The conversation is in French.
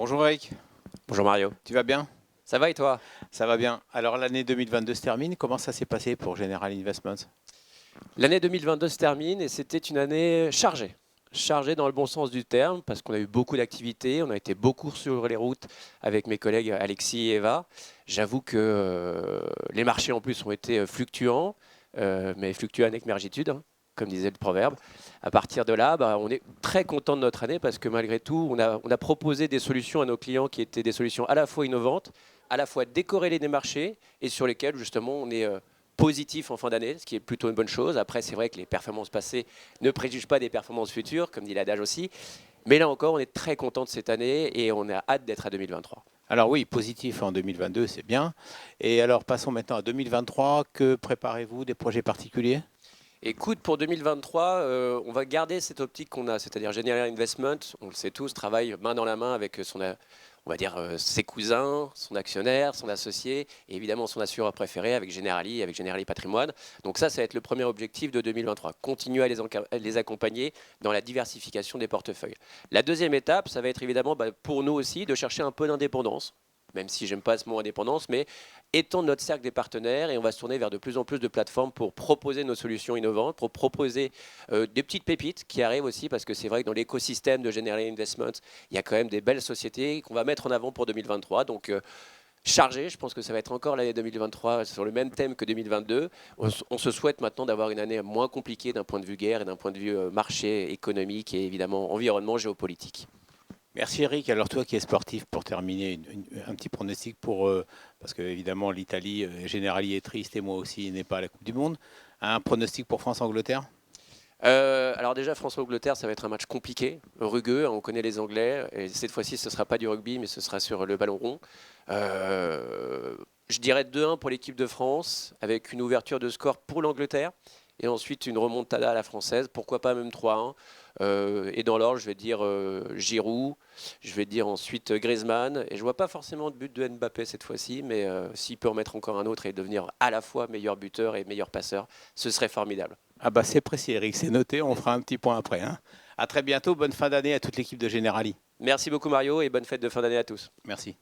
Bonjour Eric, Bonjour Mario. tu vas bien? Ça va et toi? Ça va bien. Alors l'année 2022 se termine, comment ça s'est passé pour General Investments? L'année 2022 se termine et c'était une année chargée. Chargée dans le bon sens du terme parce qu'on a eu beaucoup d'activités, on a été beaucoup sur les routes avec mes collègues Alexis et Eva. J'avoue que les marchés en plus ont été fluctuants, mais fluctuants avec mergitude, hein, comme disait le proverbe. À partir de là, on est très content de notre année parce que malgré tout, on a proposé des solutions à nos clients qui étaient des solutions à la fois innovantes, à la fois décorrélées des marchés et sur lesquelles justement on est positif en fin d'année, ce qui est plutôt une bonne chose. Après, c'est vrai que les performances passées ne préjugent pas des performances futures, comme dit l'adage aussi. Mais là encore, on est très content de cette année et on a hâte d'être à 2023. Alors oui, positif en 2022, c'est bien. Et alors passons maintenant à 2023. Que préparez-vous, des projets particuliers? Écoute, pour 2023, on va garder cette optique qu'on a, c'est-à-dire General Investment, on le sait tous, travaille main dans la main avec on va dire, ses cousins, son actionnaire, son associé, et évidemment son assureur préféré avec Generali Patrimoine. Donc ça va être le premier objectif de 2023, continuer à les accompagner dans la diversification des portefeuilles. La deuxième étape, ça va être évidemment pour nous aussi de chercher un peu d'indépendance, même si j'aime pas ce mot indépendance, mais étendre notre cercle des partenaires et on va se tourner vers de plus en plus de plateformes pour proposer nos solutions innovantes, pour proposer des petites pépites qui arrivent aussi, parce que c'est vrai que dans l'écosystème de General Investment, il y a quand même des belles sociétés qu'on va mettre en avant pour 2023. Donc chargé, je pense que ça va être encore l'année 2023 sur le même thème que 2022. On se souhaite maintenant d'avoir une année moins compliquée d'un point de vue guerre et d'un point de vue marché économique et évidemment environnement géopolitique. Merci Eric. Alors toi qui es sportif, pour terminer, un petit pronostic pour, parce que évidemment l'Italie, Generali est triste et moi aussi n'est pas à la Coupe du Monde. Un pronostic pour France-Angleterre? Alors déjà, France-Angleterre, ça va être un match compliqué, rugueux, hein, on connaît les Anglais, et cette fois-ci, ce ne sera pas du rugby, mais ce sera sur le ballon rond. Je dirais 2-1 pour l'équipe de France, avec une ouverture de score pour l'Angleterre, et ensuite une remontada à la française, pourquoi pas même 3-1. Et dans l'ordre, je vais dire Giroud, je vais dire ensuite Griezmann, et je ne vois pas forcément de but de Mbappé cette fois-ci, mais s'il peut en mettre encore un autre et devenir à la fois meilleur buteur et meilleur passeur, ce serait formidable. Ah bah c'est précis Eric, c'est noté, on fera un petit point après, hein. À très bientôt, bonne fin d'année à toute l'équipe de Generali. Merci beaucoup Mario et bonne fête de fin d'année à tous. Merci.